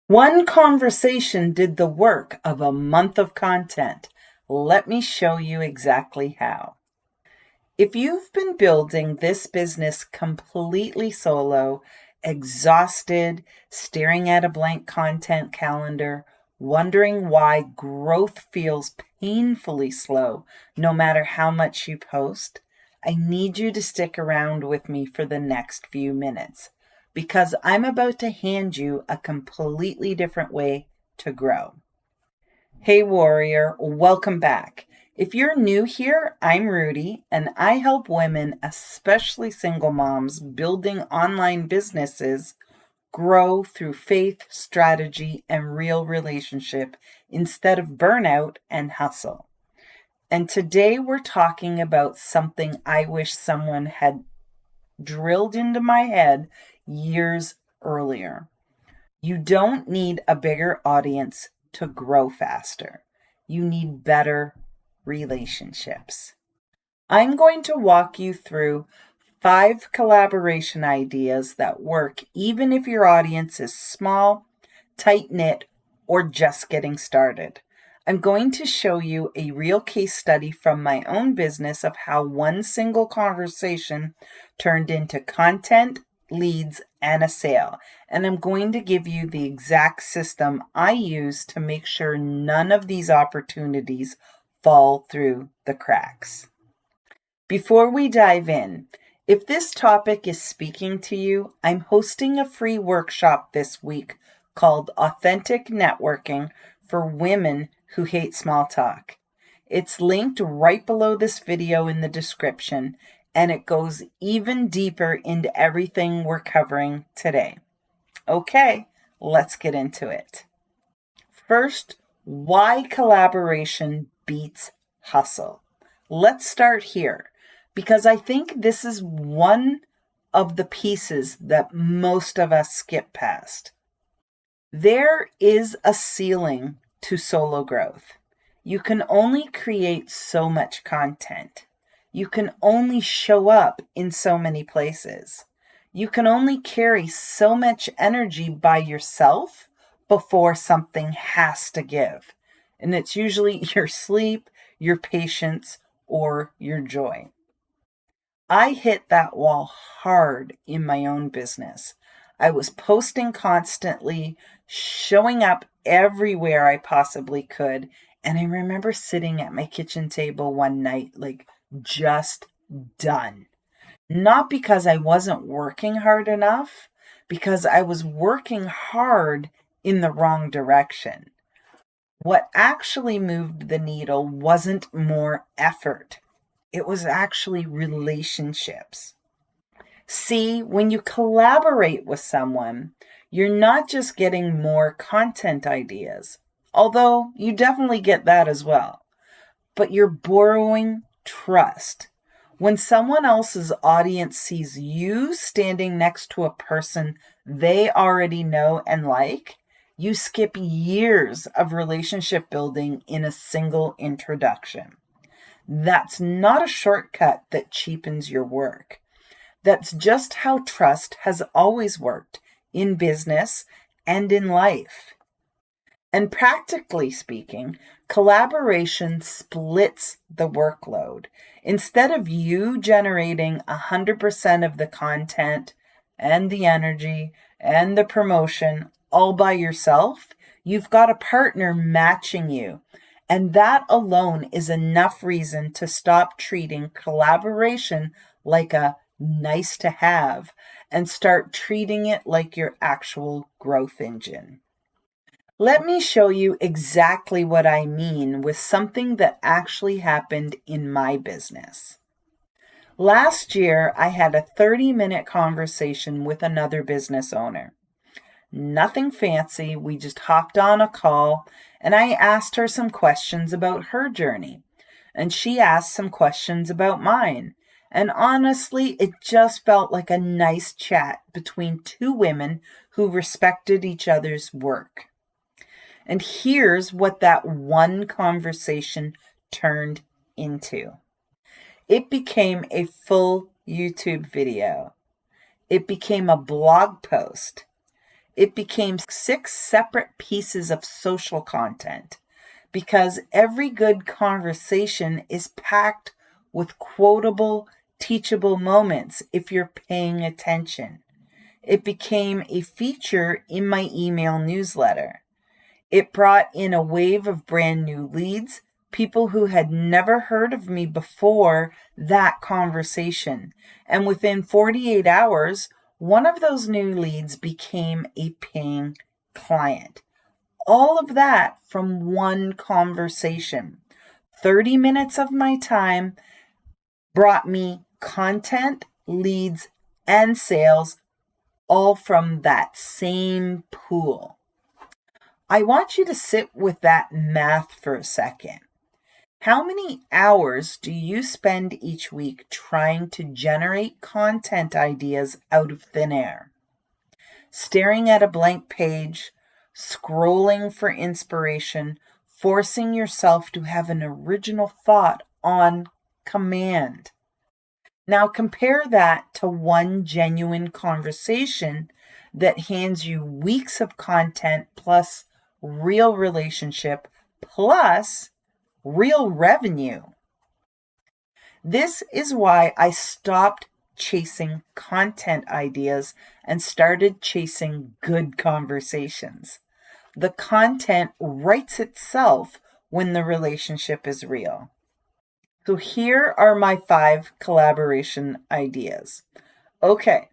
One conversation did the work of a month of content. Let me show you exactly how. If you've been building this business completely solo, exhausted, staring at a blank content calendar, wondering why growth feels painfully slow no matter how much you post, I need you to stick around with me for the next few minutes because I'm about to hand you a completely different way to grow. Hey warrior, welcome back. If you're new here, I'm Rudy, and I help women, especially single moms, building online businesses grow through faith, strategy, and real relationship instead of burnout and hustle. And today we're talking about something I wish someone had drilled into my head years earlier. You don't need a bigger audience to grow faster. You need better relationships. I'm going to walk you through 5 collaboration ideas that work even if your audience is small, tight-knit, or just getting started. I'm going to show you a real case study from my own business of how one single conversation turned into content, leads, and a sale. And I'm going to give you the exact system I use to make sure none of these opportunities fall through the cracks. Before we dive in, if this topic is speaking to you, I'm hosting a free workshop this week called Authentic Networking for Women Who Hate Small Talk. It's linked right below this video in the description, and it goes even deeper into everything we're covering today. Okay, let's get into it. First, why collaboration beats hustle. Let's start here, because I think this is one of the pieces that most of us skip past. There is a ceiling to solo growth. You can only create so much content. You can only show up in so many places. You can only carry so much energy by yourself before something has to give. And it's usually your sleep, your patience, or your joy. I hit that wall hard in my own business. I was posting constantly, showing up everywhere I possibly could. And I remember sitting at my kitchen table one night, just done. Not because I wasn't working hard enough, because I was working hard in the wrong direction. What actually moved the needle wasn't more effort. It was actually relationships. See, when you collaborate with someone, you're not just getting more content ideas, although you definitely get that as well, but you're borrowing trust. When someone else's audience sees you standing next to a person they already know and like, you skip years of relationship building in a single introduction. That's not a shortcut that cheapens your work. That's just how trust has always worked in business and in life. And practically speaking, collaboration splits the workload. Instead of you generating 100% of the content and the energy and the promotion all by yourself, you've got a partner matching you. And that alone is enough reason to stop treating collaboration like a nice to have and start treating it like your actual growth engine. Let me show you exactly what I mean with something that actually happened in my business. Last year, I had a 30-minute conversation with another business owner. Nothing fancy, we just hopped on a call and I asked her some questions about her journey. And she asked some questions about mine. And honestly, it just felt like a nice chat between two women who respected each other's work. And here's what that one conversation turned into. It became a full YouTube video. It became a blog post. It became 6 separate pieces of social content because every good conversation is packed with quotable, teachable moments if you're paying attention. It became a feature in my email newsletter. It brought in a wave of brand new leads, people who had never heard of me before that conversation. And within 48 hours, one of those new leads became a paying client. All of that from one conversation. 30 minutes of my time brought me content, leads, and sales, all from that same pool. I want you to sit with that math for a second. How many hours do you spend each week trying to generate content ideas out of thin air? Staring at a blank page, scrolling for inspiration, forcing yourself to have an original thought on command. Now compare that to one genuine conversation that hands you weeks of content plus real relationship plus real revenue. This is why I stopped chasing content ideas and started chasing good conversations. The content writes itself when the relationship is real. So here are my 5 collaboration ideas. Okay,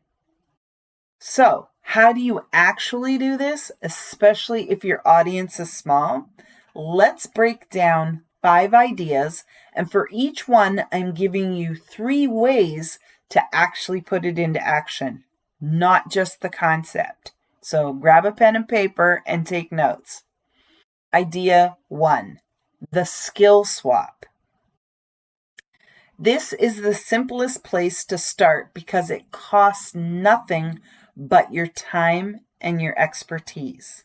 so how do you actually do this, especially if your audience is small? Let's break down 5 ideas, and for each one, I'm giving you 3 ways to actually put it into action, not just the concept. So grab a pen and paper and take notes. Idea 1, the skill swap. This is the simplest place to start because it costs nothing but your time and your expertise.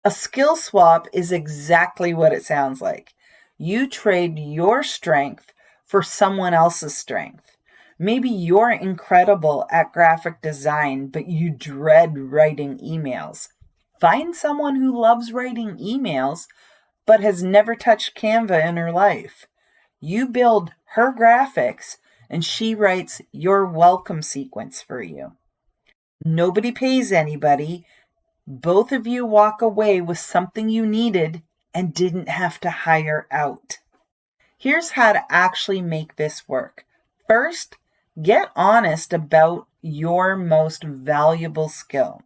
A skill swap is exactly what it sounds like. You trade your strength for someone else's strength. Maybe you're incredible at graphic design, but you dread writing emails. Find someone who loves writing emails, but has never touched Canva in her life. You build her graphics, and she writes your welcome sequence for you. Nobody pays anybody. Both of you walk away with something you needed and didn't have to hire out. Here's how to actually make this work. First, get honest about your most valuable skill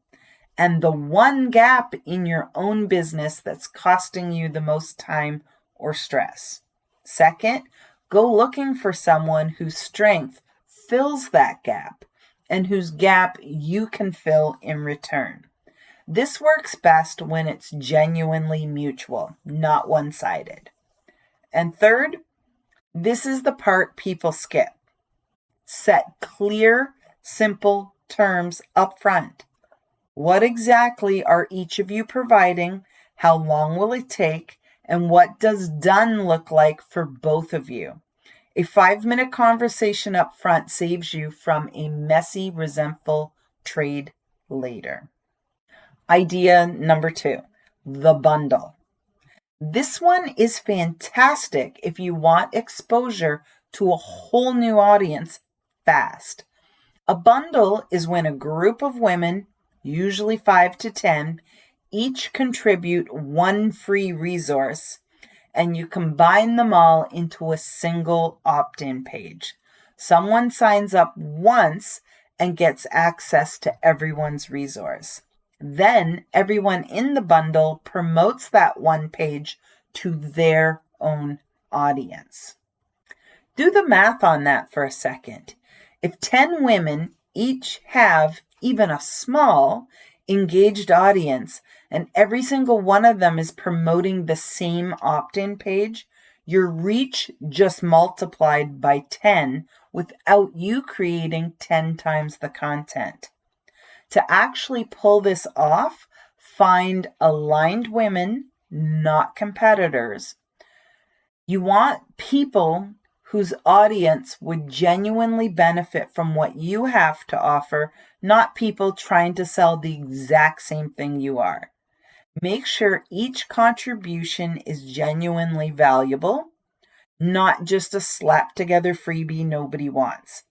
and the one gap in your own business that's costing you the most time or stress. Second, go looking for someone whose strength fills that gap and whose gap you can fill in return. This works best when it's genuinely mutual, not one-sided. And third, this is the part people skip. Set clear, simple terms up front. What exactly are each of you providing? How long will it take? And what does done look like for both of you? A 5-minute conversation up front saves you from a messy, resentful trade later. Idea number 2, the bundle. This one is fantastic if you want exposure to a whole new audience fast. A bundle is when a group of women, usually 5 to 10, each contribute one free resource, and you combine them all into a single opt-in page. Someone signs up once and gets access to everyone's resource. Then everyone in the bundle promotes that one page to their own audience. Do the math on that for a second. If 10 women each have even a small, engaged audience, and every single one of them is promoting the same opt-in page, your reach just multiplied by 10 without you creating 10 times the content. To actually pull this off, find aligned women, not competitors. You want people whose audience would genuinely benefit from what you have to offer, not people trying to sell the exact same thing you are. Make sure each contribution is genuinely valuable, not just a slap together freebie nobody wants.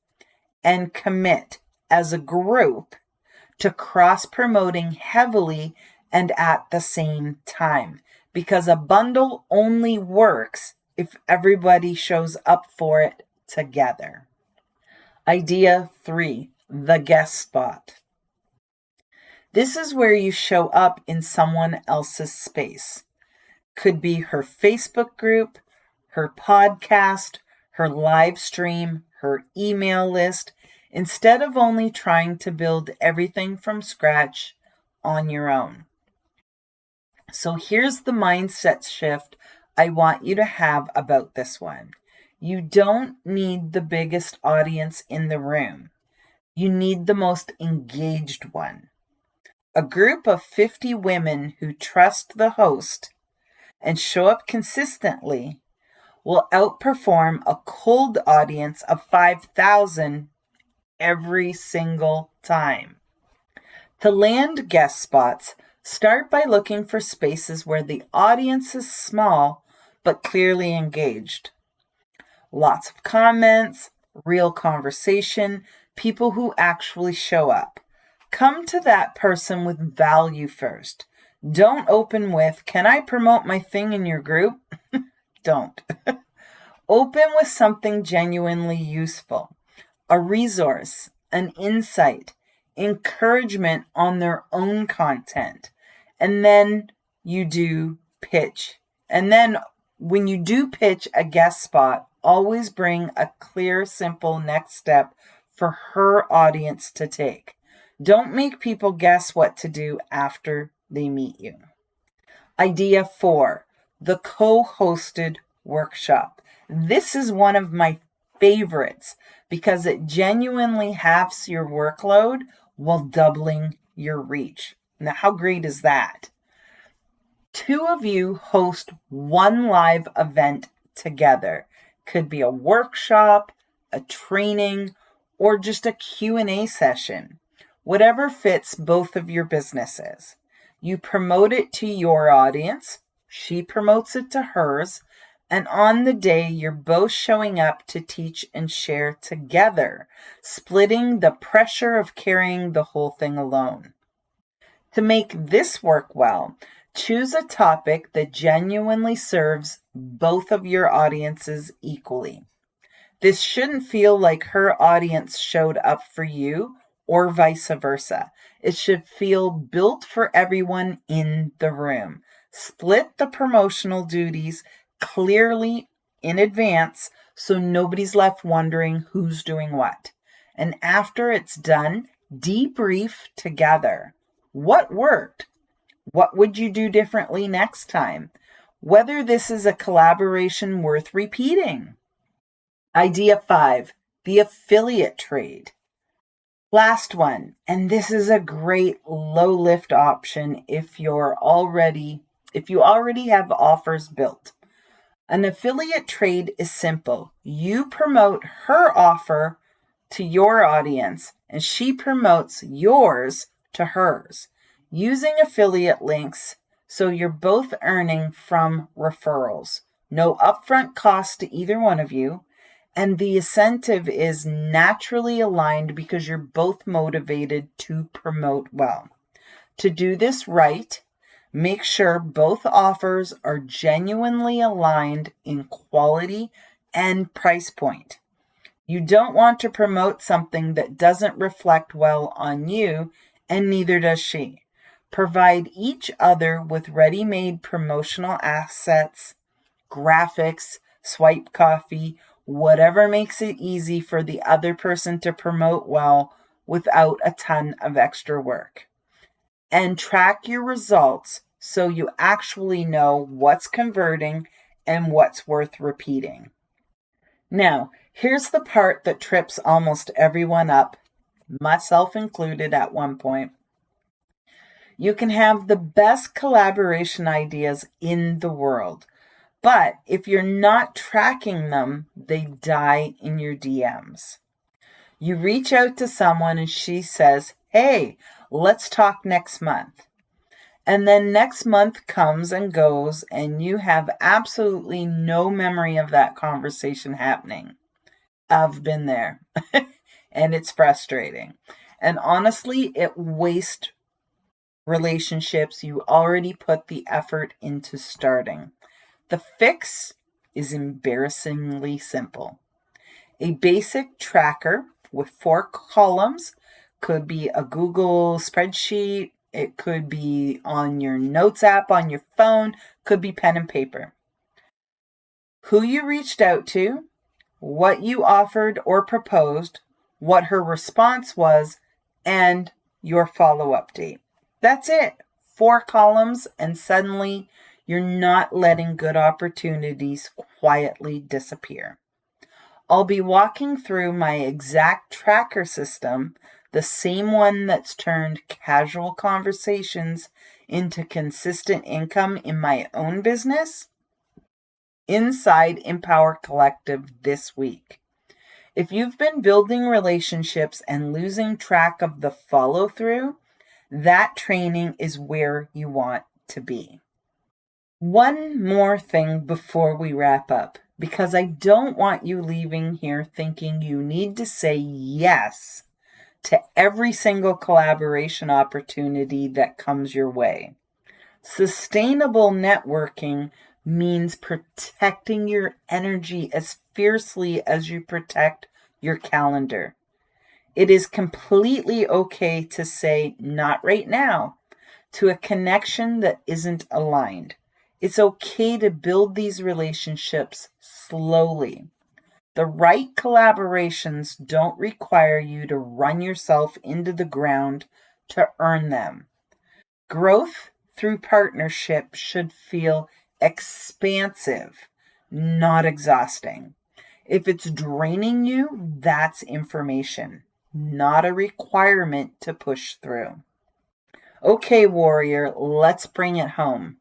And commit as a group to cross-promoting heavily and at the same time, because a bundle only works if everybody shows up for it together. Idea 3, the guest spot. This is where you show up in someone else's space. Could be her Facebook group, her podcast, her live stream, her email list, instead of only trying to build everything from scratch on your own. So here's the mindset shift I want you to have about this one. You don't need the biggest audience in the room. You need the most engaged one. A group of 50 women who trust the host and show up consistently will outperform a cold audience of 5,000 every single time. To land guest spots, start by looking for spaces where the audience is small but clearly engaged. Lots of comments, real conversation, people who actually show up. Come to that person with value first. Don't open with, "Can I promote my thing in your group?" Don't. Open with something genuinely useful, a resource, an insight, encouragement on their own content. And then you do pitch. And then when you do pitch a guest spot, always bring a clear, simple next step for her audience to take. Don't make people guess what to do after they meet you. Idea 4, the co-hosted workshop. This is one of my favorites because it genuinely halves your workload while doubling your reach. Now, how great is that? 2 of you host one live event together. Could be a workshop, a training, or just a Q&A session. Whatever fits both of your businesses. You promote it to your audience, she promotes it to hers, and on the day you're both showing up to teach and share together, splitting the pressure of carrying the whole thing alone. To make this work well, choose a topic that genuinely serves both of your audiences equally. This shouldn't feel like her audience showed up for you or vice versa. It should feel built for everyone in the room. Split the promotional duties clearly in advance so nobody's left wondering who's doing what. And after it's done, debrief together. What worked? What would you do differently next time? Whether this is a collaboration worth repeating. Idea 5, the affiliate trade. Last one, and this is a great low lift option if you already have offers built. An affiliate trade is simple. You promote her offer to your audience and she promotes yours to hers using affiliate links, so you're both earning from referrals. No upfront cost to either one of you, and the incentive is naturally aligned because you're both motivated to promote well. To do this right, make sure both offers are genuinely aligned in quality and price point. You don't want to promote something that doesn't reflect well on you, and neither does she. Provide each other with ready-made promotional assets, graphics, swipe copy, whatever makes it easy for the other person to promote well without a ton of extra work. And track your results so you actually know what's converting and what's worth repeating. Now, here's the part that trips almost everyone up, myself included at one point. You can have the best collaboration ideas in the world, But if you're not tracking them, they die in your DMs. You reach out to someone and she says, hey, let's talk next month. And then next month comes and goes and you have absolutely no memory of that conversation happening. I've been there and it's frustrating. And honestly, it wastes relationships you already put the effort into starting. The fix is embarrassingly simple. A basic tracker with 4 columns, could be a Google spreadsheet, it could be on your notes app on your phone, could be pen and paper. Who you reached out to, what you offered or proposed, what her response was, and your follow-up date. That's it. 4 columns, and suddenly you're not letting good opportunities quietly disappear. I'll be walking through my exact tracker system, the same one that's turned casual conversations into consistent income in my own business, inside Empower Collective this week. If you've been building relationships and losing track of the follow-through, that training is where you want to be. One more thing before we wrap up, because I don't want you leaving here thinking you need to say yes to every single collaboration opportunity that comes your way. Sustainable networking means protecting your energy as fiercely as you protect your calendar. It is completely okay to say not right now to a connection that isn't aligned. It's okay to build these relationships slowly. The right collaborations don't require you to run yourself into the ground to earn them. Growth through partnership should feel expansive, not exhausting. If it's draining you, that's information, not a requirement to push through. Okay, warrior, let's bring it home.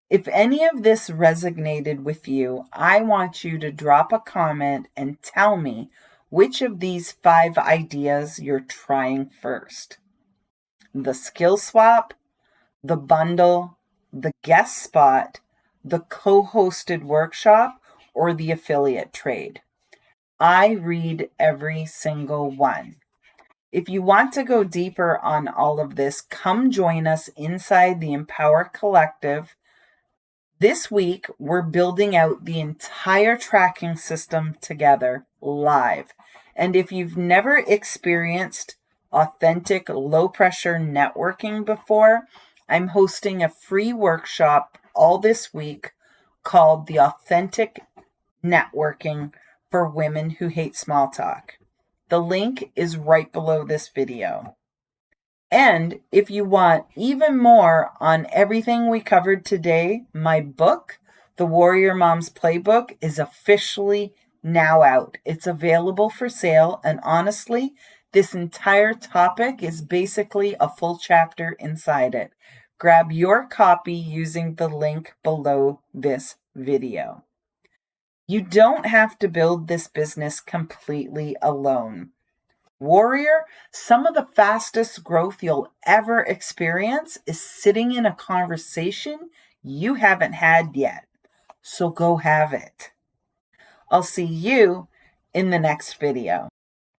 If any of this resonated with you, I want you to drop a comment and tell me which of these 5 ideas you're trying first. The skill swap, the bundle, the guest spot, the co-hosted workshop, or the affiliate trade. I read every single one. If you want to go deeper on all of this, come join us inside the Empower Collective. This week, we're building out the entire tracking system together live. And if you've never experienced authentic low-pressure networking before, I'm hosting a free workshop all this week called the Authentic Networking for Women Who Hate Small Talk. The link is right below this video. And if you want even more on everything we covered today, my book, The Warrior Mom's Playbook, is officially now out. It's available for sale, and honestly, this entire topic is basically a full chapter inside it. Grab your copy using the link below this video. You don't have to build this business completely alone. Warrior, some of the fastest growth you'll ever experience is sitting in a conversation you haven't had yet. So go have it. I'll see you in the next video.